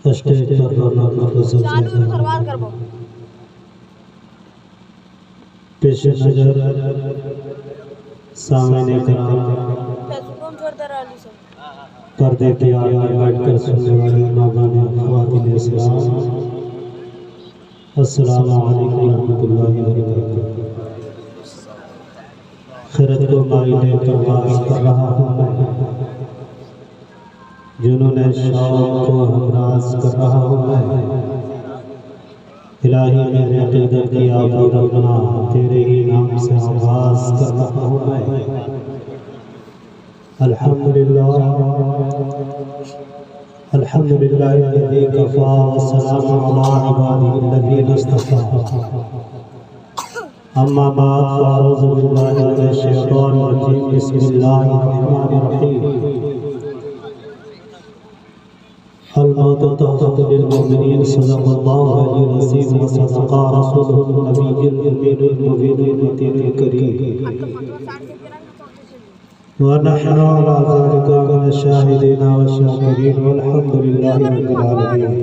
Stage پر پیش نظر سامنے کرام پردے کے آگے بیٹھ کر سننے والے ماں خواتین اسلام، السلام علیکم ورحمۃ اللہ وبرکاتہ۔ خیرت کو مائل پرواز کر رہا ہوں میں، جنہوں نے شوق کو ہمراز کر رہا ہوں میں، الہی میرے عقیدت کی آبی ربنا تیرے ہی نام سے آغاز کر رہا ہوں میں۔ الحمدللہ الحمدللہ الذی کفا والسلام علی عبادہ الذین اصطفی، اما بعد فاعوذ باللہ من الشیطان الرجیم، بسم اللہ الرحمن الرحیم۔ الموت تحفة للمؤمنین، صدق اللہ علیہ وسلم، وصدق رسولہ النبی الامین المبین المتین الکریم، ونحن على ذلك من الشاهدين والشاكرين، والحمد لله رب العالمين۔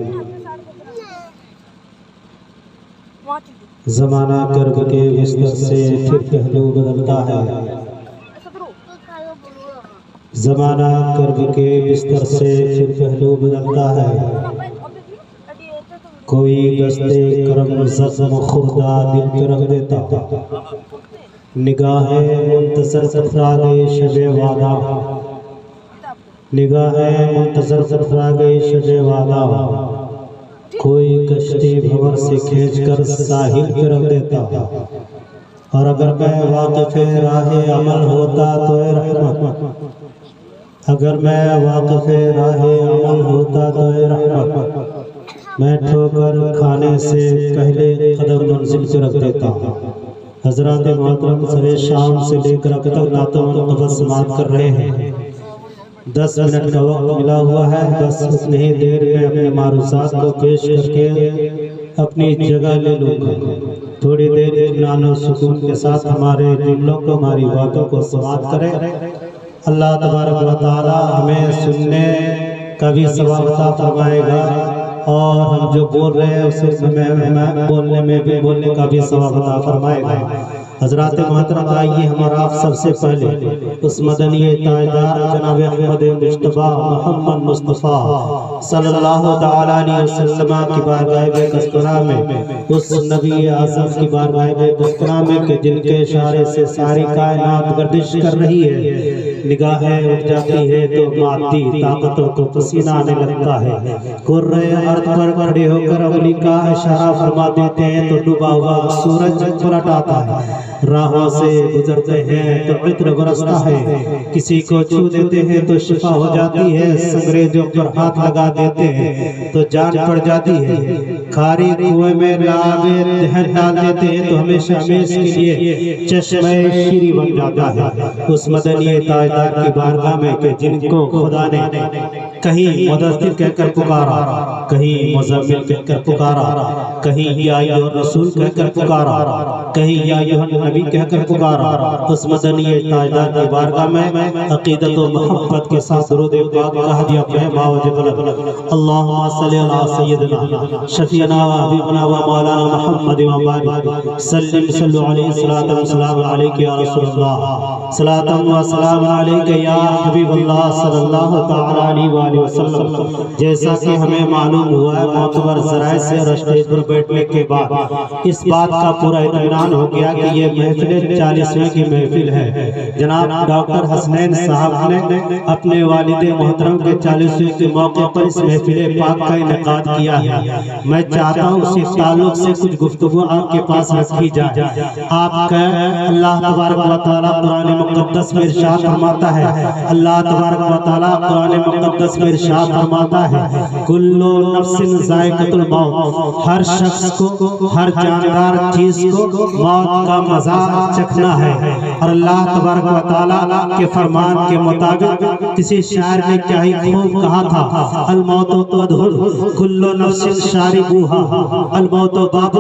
زمانہ کرب کے بستر سے پھر پہلو بدلتا ہے، زمانہ کرب کے بستر سے پھر پہلو بدلتا ہے، کوئی دستے کرم زخم خوردہ دل پہ رکھ دیتا، نگاہ منتظر افراغ شب وعدہ، نگاہ منتظر افراغ شب وعدہ، کوئی کشتی بھور سے کھینچ کر ساحل پہ رکھ دیتا، اور اگر میں واقف راہ عمل ہوتا تو اے رحمت، اگر میں واقف راہ عمل ہوتا تو اے رحمت، میں ٹھوکر کھانے سے پہلے قدم منزل پہ رکھ دیتا۔ حضرات محترم سر شام سے لے کر اب تک نعتوں منتخب سماعت کر رہے ہیں، 10 منٹ کا وقت ملا ہوا ہے، بس اتنی ہی دیر میں اپنے معروضات کو پیش کر کے اپنی جگہ لے لوں گا۔ تھوڑی دیر اطمینان و سکون کے ساتھ ہمارے دلوں کو، ہماری باتوں کو سماعت کریں۔ اللہ تبارک و تعالی ہمیں سننے کا بھی ثواب عطا فرمائے گا، اور ہم جو بول رہے ہیں اسے بولنے میں بھی بولنے کا بھی ثواب عطا فرمائے گا۔ حضرات محترم، آئیے ہمارا آپ سب سے پہلے اس مدنی تاجدار جناب احمد مجتبی محمد مصطفیٰ صلی اللہ تعالیٰ علیہ وسلم کی بارگاہ بکسکرہ میں، اس نبی اعظم کی بارگاہ بکسکرہ میں کہ جن کے اشارے سے ساری کائنات گردش کر رہی ہے، نگاہیں اٹھ جاتی ہے تو مادی طاقتوں کو پسینہ آنے لگتا ہے، کرۂ ارض پر کھڑے ہو کر انگلی کا اشارہ فرما دیتے ہیں تو ڈوبا ہوا سورج پلٹ آتا ہے، راہوں سے گزرتے ہیں تو عطر برستا ہے، کسی کو چھو دیتے ہیں تو شفا ہو جاتی ہے، سنگریزوں پر ہاتھ لگا دیتے ہیں تو جان پڑ جاتی ہے، کھاری کنویں میں لعاب دہن ڈال دیتے ہیں تو ہمیشہ ہمیشہ کے لیے چشمہ شیری بن جاتا ہے۔ اس مدنی تاجدار کی بارگاہ میں کہ جن کو خدا نے کہیں مدثر کہہ کر پکارا، کہیں مزمل کہہ کر پکارا، کہیں یا ایھا الرسول کہہ کر پکارا، کہیں یا ایھا النبی کہہ کر پکارا، اس مدنی تاجدار کی بارگاہ میں عقیدت و محبت کے ساتھ درود پاک کا ہدیہ پہن باوجہ بلند، اللہم صلی علی سیدنا شفیعنا و حبیبنا و مولانا محمد و بارک سلم صلو علیہ صلاۃ و سلام علیک یا رسول اللہ، صلاۃ و سلام علیک یا حبیب اللہ صلی اللہ تعالی علیہ وآلہ وسلم۔ جیسا کہ ہمیں معلوم ہوا ہے معتبر ذرائع سے اسٹیج پر بیٹھنے کے بعد اس بات کا پورا اطمینان ہو گیا کہ یہ محفل 40ویں کی محفل ہے۔ جناب ڈاکٹر حسنین صاحب نے اپنے والد محترم کے 40ویں کے موقع پر اس محفل پاک کا انعقاد کیا ہے۔ میں چاہتا ہوں اسی تعلق سے کچھ گفتگو آپ کے پاس رکھی جائے۔ آپ کا اللہ تبارک و تعالیٰ قرآن مقدس میں ارشاد فرماتا ہے، اللہ تبارک و تعالیٰ قرآن مقدس میں ارشاد فرماتا ہے کلو نفس ذائقۃ الموت، ہر شخص کو، ہر جاندار چیز کو موت کا مزہ چکھنا ہے۔ اور اللہ تبارک و تعالیٰ کے فرمان کے مطابق کسی شاعر نے کیا ہی خوب کہا تھا، الموت مدخل کل نفس شاربوہا، الموت باب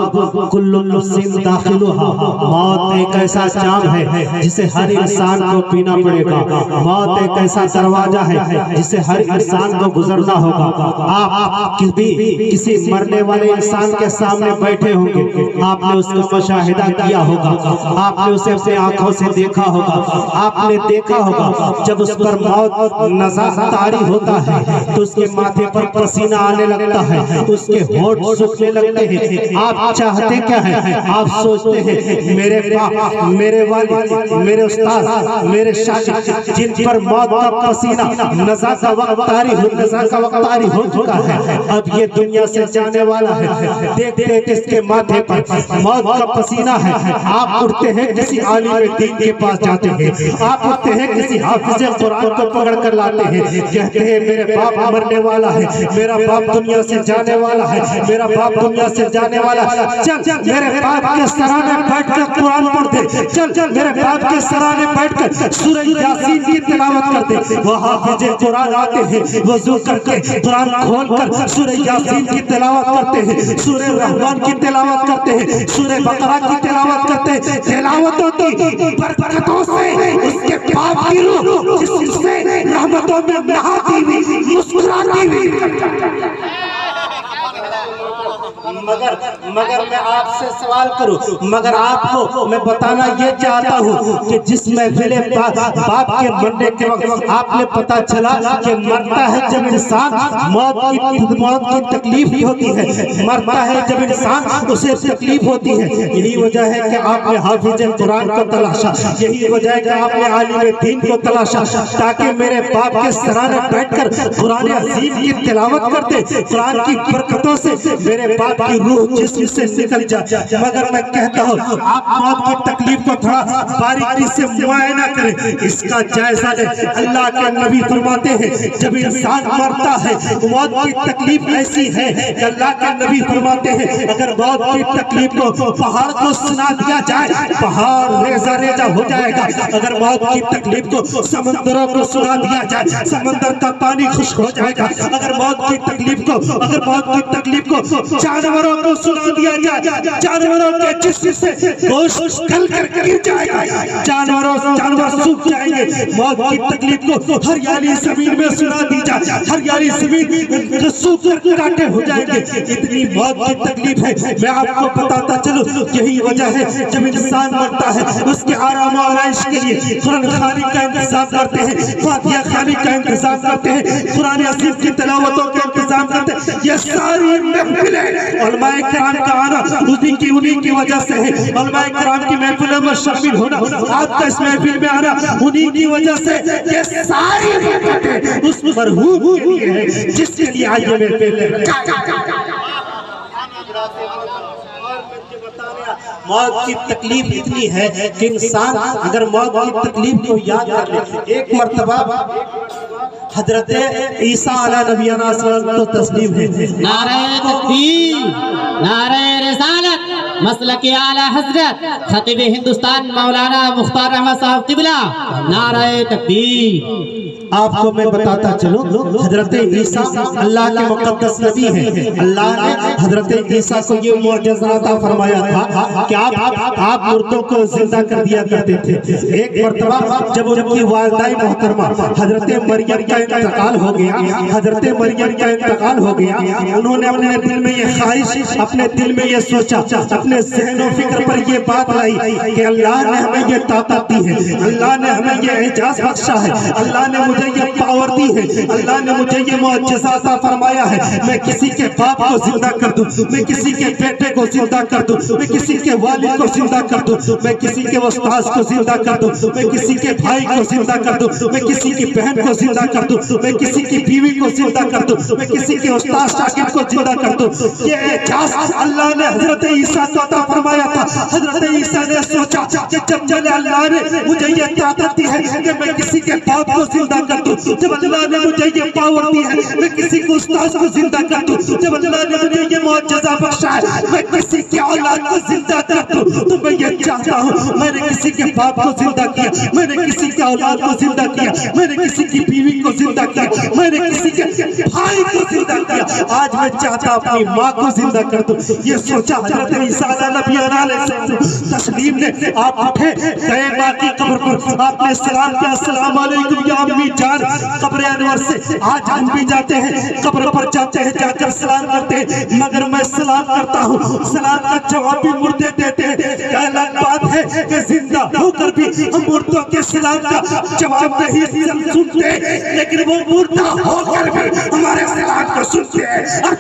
کل نفس داخلوہا۔ موت ایک ایسا جام ہے جسے ہر انسان کو پینا پڑے گا، موت ایک ایسا دروازہ ہے جسے ہر انسان کو گزرنا ہوگا۔ آپ کسی مرنے والے انسان کے سامنے بیٹھے ہوں گے، آپ نے اس کا مشاہدہ کیا ہوگا، آپ نے اسے اپنے آنکھوں سے دیکھا ہوگا، آپ نے دیکھا ہوگا جب اس پر موت نظر طاری ہوتا ہے تو اس کے ماتھے پر پسینہ آنے لگتا ہے، اس کے ہونٹ سوکھنے لگتے ہیں۔ آپ چاہتے کیا ہیں؟ آپ سوچتے ہیں میرے باپ، میرے والد، میرے استاد، میرے شاگرد جن پر موت کا پسینہ نزا کا وقت طاری ہو چکا ہے، اب یہ دنیا سے جانے والا ہے، دیکھتے کس کے ماتھے پر موت کا پسینہ ہے۔ آپ اٹھتے ہیں کسی عالم دین کے پاس جاتے ہیں، آپ اٹھتے ہیں کسی حافظ قرآن کو پکڑ کر لاتے ہیں، کہتے ہیں میرے باپ مرنے والا ہے، میرا باپ دنیا سے جانے والا ہے، میرا باپ دنیا سے جانے والا ہے، چل میرے باپ کے سرانے بیٹھ کر قرآن پڑھ دے، چل میرے باپ کے سرانے بیٹھ کر سورہ یاسین کی تلاوت کر دے۔ وہ حافظ قرآن آتے ہیں، وضو کر کے قرآن کھول کر سورہ یاسین کی تلاوت کرتے ہیں، سورہ رحمان کی تلاوت کرتے ہیں، سورہ بقرہ کی تلاوت کرتے ہیں۔ تلاوتوں کی برکتوں سے اس کے باپ کی روح جس سے رحمتوں میں نہاتی ہوئی، مسکراتی ہوئی۔ مگر میں آپ سے سوال کروں، مگر آپ کو میں بتانا یہ چاہتا ہوں کہ جس محفل باپ کے مرنے کے وقت آپ نے پتا چلا کہ مرتا ہے جب انسان، موت کی تکلیف ہوتی ہے، مرتا ہے جب انسان اسے تکلیف ہوتی ہے۔ یہی وجہ ہے کہ آپ نے حافظ قرآن کو تلاشا، یہی وجہ ہے کہ آپ نے عالم دین کو تلاشا، تاکہ میرے باپ کے سرانے بیٹھ کر قرآن عظیم کی تلاوت کرتے، قرآن کی برکتوں سے میرے باپ کی روح جسم سے نکل جائے۔ مگر میں کہتا ہوں آپ موت کی تکلیف کو تھوڑا باریکی سے معائنہ کریں، اس کا جائزہ لیں۔ اللہ کے نبی فرماتے ہیں جب انسان مرتا ہے موت کی تکلیف ایسی ہے کہ اللہ کے نبی فرماتے ہیں اگر موت کی تکلیف کو پہاڑ کو سنا دیا جائے پہاڑ ریزہ ریزہ ہو جائے گا، اگر موت کی تکلیف کو سمندروں کو سنا دیا جائے سمندر کا پانی خشک ہو جائے گا، اگر موت کی تکلیف کو جانوروں کو سنا دیا جائے جانوروں کے جسم سے گوشت کھل کر گر جائے گا، جانور سوکھ جائیں گے۔ موت کی تکلیف کو ہریالی زمین میں سنا دی جائے، ہریالی زمین سوکھ کر کاٹے ہو جائیں گے، اتنی موت کی تکلیف ہے۔ میں آپ کو بتاتا چلوں یہی وجہ ہے جب انسان مرتا ہے اس کے آرام و آرائش کے لیے قرآن خوانی کا انتظام کرتے ہیں، فاتحہ خوانی کا انتظام کرتے ہیں، قرآن عظیم کی تلاوتوں کا انتظام کرتے ہیں۔ یہ ساری محفلیں علماء کرام کا آنا انہی کی وجہ سے ہے، علماء کرام کی محفلوں میں شامل ہونا، آپ کا اس محفل میں آنا انہی کی وجہ سے، یہ ساری برکتیں اس مرحوم کے لیے ہے جس کے لیے آئیے محفل ہے۔ موت کی تکلیف اتنی ہے کہ انسان اگر موت کی تکلیف کو یاد کر لے۔ ایک مرتبہ حضرت عیسیٰ علیہ نبینا صلی اللہ علیہ وسلم تسلیم ہے، نعرہ تکبیر، نعرہ رسالت، مسلک اعلی حضرت خطیب ہندوستان مولانا مختار احمد صاحب قبلہ، نعرہ تکبیر۔ آپ کو میں بتاتا چلوں حضرت عیسیٰ اللہ کے مقدس نبی ہیں، اللہ نے حضرت عیسیٰ کو یہ معجزہ عطا فرمایا تھا کہ آپ مردوں کو زندہ کر دیا کرتے تھے۔ ایک مرتبہ جب ان کی والدہ محترمہ حضرت مریم کا انتقال ہو گیا، انہوں نے اپنے دل میں یہ خواہش، اپنے دل میں یہ سوچا، اپنے ذہن و فکر پر یہ بات لائی کہ اللہ نے ہمیں یہ طاقت دی ہے، اللہ نے ہمیں یہ اعجاز بخشا ہے، اللہ نے مجھے یہ پاور دی ہے، اللہ نے مجھے یہ معجزہ عطا فرمایا ہے، میں کسی کے باپ کو زندہ کر دوں، میں کسی کے بیٹے کو زندہ کر دوں، میں کسی کے والد کو زندہ کر دوں، میں کسی کے استاذ کو زندہ کر دوں، میں کسی کے بھائی کو زندہ کر دوں، میں کسی کی بہن کو زندہ کر دوں، میں کسی کی بیوی کو زندہ کر دوں، میں کسی کے استاذ شاگرد کو زندہ کر دوں۔ یہ اعجاز اللہ نے حضرت عیسیٰ کو عطا فرمایا تھا۔ حضرت عیسیٰ نے سوچا کہ جب اللہ نے مجھے یہ طاقت دی ہے کہ میں کسی کے باپ کو زندہ کر دوں جب اللہ نے مجھے یہ پاور دی ہے میں کسی کو استاذ کو زندہ کر دوں جب اللہ نے مجھے یہ معجزہ بخشا ہے میں کسی کی اولاد کو زندہ کر دوں تو میں یہ چاہتا ہوں میں نے کسی کے باپ کو زندہ کیا میں نے کسی کے اولاد کو زندہ کیا میں نے کسی کی بیوی کو زندہ کیا میں نے کسی کے بھائی کو زندہ کیا آج میں چاہتا اپنی ماں کو زندہ کر دوں یہ سوچا حضرت عیسیٰ نبی علیہ تسلیم نے آپ اٹھے گئے ماں کی قبر پر آپ نے سلام کیا السلام علیکم یا امی جان قبر انور سے آج ہم بھی جاتے ہیں قبر پر جاتے ہیں جا کر سلام کرتے ہیں مگر میں سلام کرتا ہوں سلام کا جواب بھی مردے دیتے ہیں کیا الگ بات ہے کہ زندہ ہو کر بھی ہم مردوں کے سلام کا جواب نہیں سنتے لیکن وہ مردہ ہو کر بھی ہمارے سلام کو سنتے ہیں اور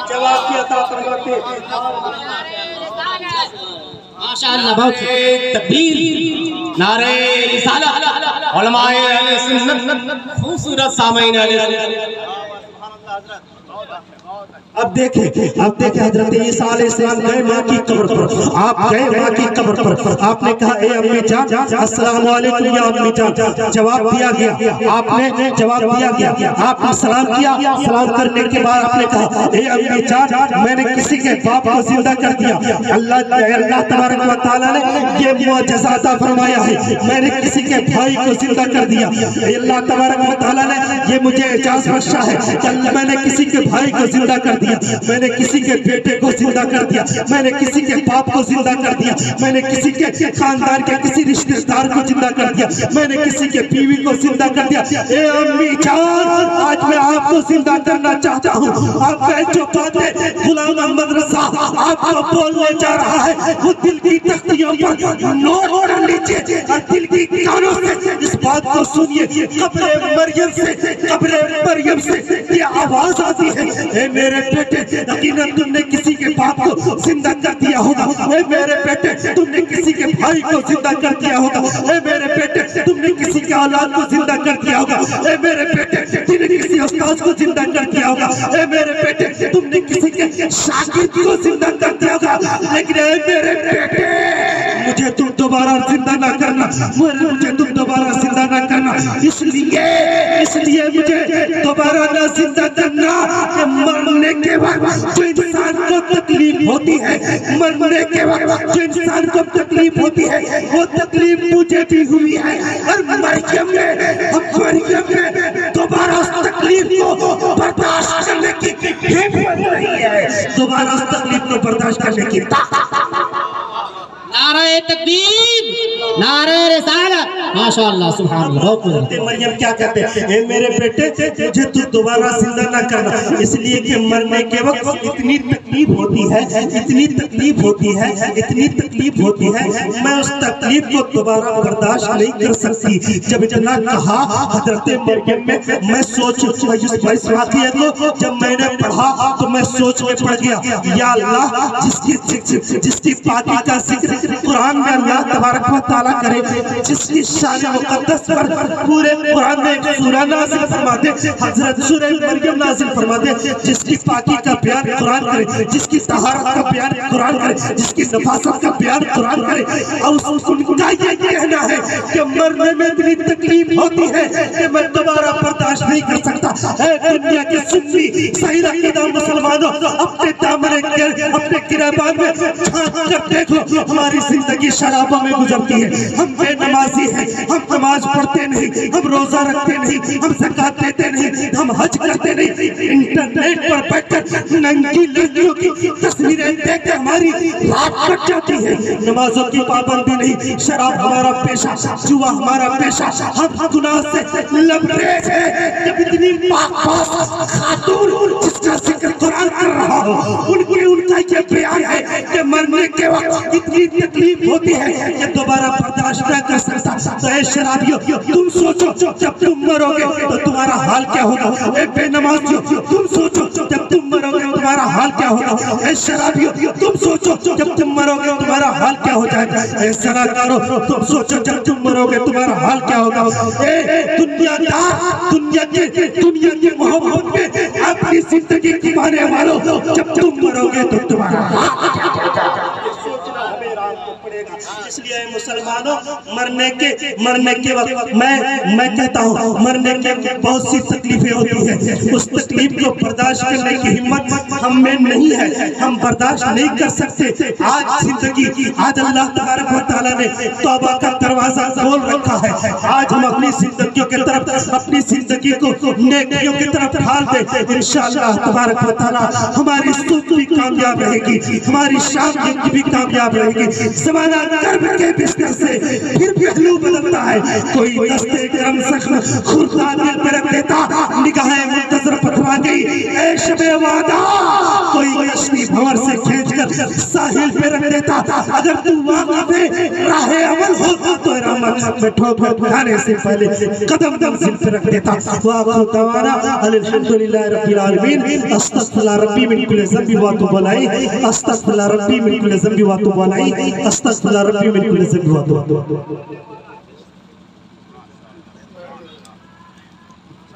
جواب کی عطا فرماتے ہیں ماشاءاللہ بہت تکبیر نعرہ رسالت علماء اہل سنت خوبصورت سامعین اہل سنت اب دیکھیں حضرت عیسیٰ علیہ السلام گئے ماں کی قبر پر آپ گئے ماں کی قبر پر آپ نے کہا اے امی جان السلام علیکم یا امی جان جواب دیا گیا آپ نے جواب دیا گیا آپ نے سلام کیا سلام کرنے کے بعد آپ نے کہا اے امی جان میں نے کسی کے باپ کو زندہ کر دیا اللہ تبارک و تعالیٰ نے یہ معجزہ عطا فرمایا ہے میں نے کسی کے بھائی کو زندہ کر دیا اللہ تبارک و تعالیٰ نے یہ مجھے اجازت بخشا ہے کہ میں نے کسی کے بھائی کو زندہ کر دیا میں نے کسی کے بیٹے کو زندہ کر دیا میں نے کسی کے باپ کو زندہ کر دیا میں نے کسی کے خاندان کے کسی رشتہ دار کو زندہ کر دیا میں نے کسی کے بیوی کو زندہ کر دیا اے امی جان آج میں آپ کو زندہ کرنا چاہتا ہوں آپ کا جو باتیں غلام احمد رضا آپ کو بولنے جا رہا ہے وہ دل کی تختیوں پر نوٹ کر لیجئے اور دل کی کانوں سے اس بات کو سنیے قبر مریم سے یہ آواز آتی ہے اے میرے بیٹے یقیناً تم نے کسی کے باپ کو زندہ کر دیا ہوگا اے میرے بیٹے تم نے کسی کے بھائی کو زندہ کر دیا ہوگا اے میرے بیٹے تم نے کسی کے اولاد کو زندہ کر دیا ہوگا اے میرے بیٹے تم نے کسی استاذ کو زندہ کر دیا ہوگا اے میرے بیٹے تم نے کسی کے شاگرد کو زندہ کر دیا ہوگا لیکن اے میرے بیٹے مجھے تم دوبارہ زندہ نہ کرنا مجھے تم دوبارہ زندہ نہ کرنا اس لیے مجھے دوبارہ نہ زندہ کرنا کہ مرنے کے وقت جو انسان کو تکلیف ہوتی ہے مرنے کے وقت جو انسان کو تکلیف ہوتی ہے وہ تکلیف مجھے بھی ہوئی ہے اور مریم نے دوبارہ اس تکلیف کو برداشت کرنے کی ہمت نہیں ہے دوبارہ اس تکلیف کو برداشت کرنے کی نعرہ تکبیر نعرہ رسالت ماشاءاللہ سبحان اللہ بہت مریم کیا کہتے ہیں اے میرے بیٹے مجھے تو دوبارہ زندہ نہ کرنا اس لیے کہ مرنے کے وقت اتنی تکلیف ہوتی ہے اتنی تکلیف ہوتی ہے میں اس تکلیف کو دوبارہ برداشت نہیں کر سکتی جب اتنا کہا حضرت مریم میں سوچ اس واقعے کو جب میں نے پڑھا تو میں سوچ میں پڑ گیا یا اللہ جس کی پاکی کا ذکر قرآن میں اللہ تبارک و تعالیٰ کرے جس کی شان مقدس پر پورے قرآن میں ایک سورہ نازل فرما دے حضرت سورہ مریم نازل فرما دے جس کی پاکی کا بیان قرآن کرے جس کی طہارت کا بیان قرآن کرے جس کی نفاست کا بیان قرآن کرے اور ان کا یہ کہنا ہے کہ مرنے میں اتنی تکلیف ہوتی ہے کہ میں دوبارہ برداشت نہیں کر سکتا اے دنیا کے سنی صحیح عقیدہ مسلمانوں اپنے دامن اپنے گریبان میں جھانک کر دیکھو ہماری زندگی شرابوں میں گزرتی ہے ہم بے نمازی ہیں ہم نماز پڑھتے نہیں ہم روزہ رکھتے نہیں ہم زکات دیتے نہیں ہم حج کرتے نہیں انٹرنیٹ پر بیٹھ کر ننگی لڑکیوں کی تصویریں دیکھ کر ہماری رات کٹ جاتی ہے نمازوں کی پابندی نہیں شراب ہمارا پیشہ جوا ہمارا پیشہ ہم گناہ سے لبریز ہیں جب اتنی پاک خاتون جس کا ذکر قرآن کر رہا ہو ان کا یہ بیان ہے کہ مرنے کے وقت اتنی تکلیف ہوتی ہے کہ دوبارہ برداشت نہ کر سکتا تو اے شرابیوں تم سوچو جب تم مرو گے تو تمہارا حال کیا ہوگا اے بے نمازیوں تم سوچو جب تم مرو گے تمہارا حال کیا ہوگا اے شرابیوں تم سوچو جب تم مرو گے تمہارا حال کیا ہو جائے گا اے زناکاروں تم سوچو جب تم مرو گے تمہارا حال کیا ہوگا اے دنیا دار دنیا کی محبت میں اپنی زندگی کی مانے والوں جب تم مرو گے تو تمہارا حال کیا ہو جائے گا اس لیے اے مسلمانوں مرنے کے وقت میں کہتا ہوں مرنے کے بہت سی تکلیفیں ہوتی ہیں، اس تکلیف کو برداشت کرنے کی ہمت ہم میں نہیں ہے، ہم برداشت نہیں کر سکتے۔ آج اللہ تبارک و تعالیٰ نے توبہ کا دروازہ کھول رکھا ہے، آج ہم اپنی زندگیوں کی طرف اپنی زندگی کو نیکیوں کی طرف ڈھال دیں، انشاءاللہ تبارک و تعالیٰ ہماری سوچ بھی کامیاب رہے گی، ہماری شام بھی کامیاب رہے گی۔ زمانہ کرب کے بستر سے پھر پہلو بدلتا ہے، کوئی دستے گرم زخم خردہ دل پہ رکھ دیتا، نگاہیں منتظر پتھرا گئی اے شب وعدہ، کوئی کشتی بھنور سے کھینچ کر ساحل پہ رکھ دیتا، اگر تو واقع پہ راہ عمل ہوتا تو رحمت میں ٹھوک کھانے سے پہلے قدم منزل پہ رکھ دیتا۔ وآخر دعوانا الحمدللہ رب العالمین، استغفر ربی من کل ذنب واتوب الیہ، استغفر ربی من کل ذنب واتوب الیہ، استغفر ربی من کل ذنب واتوب الیہ۔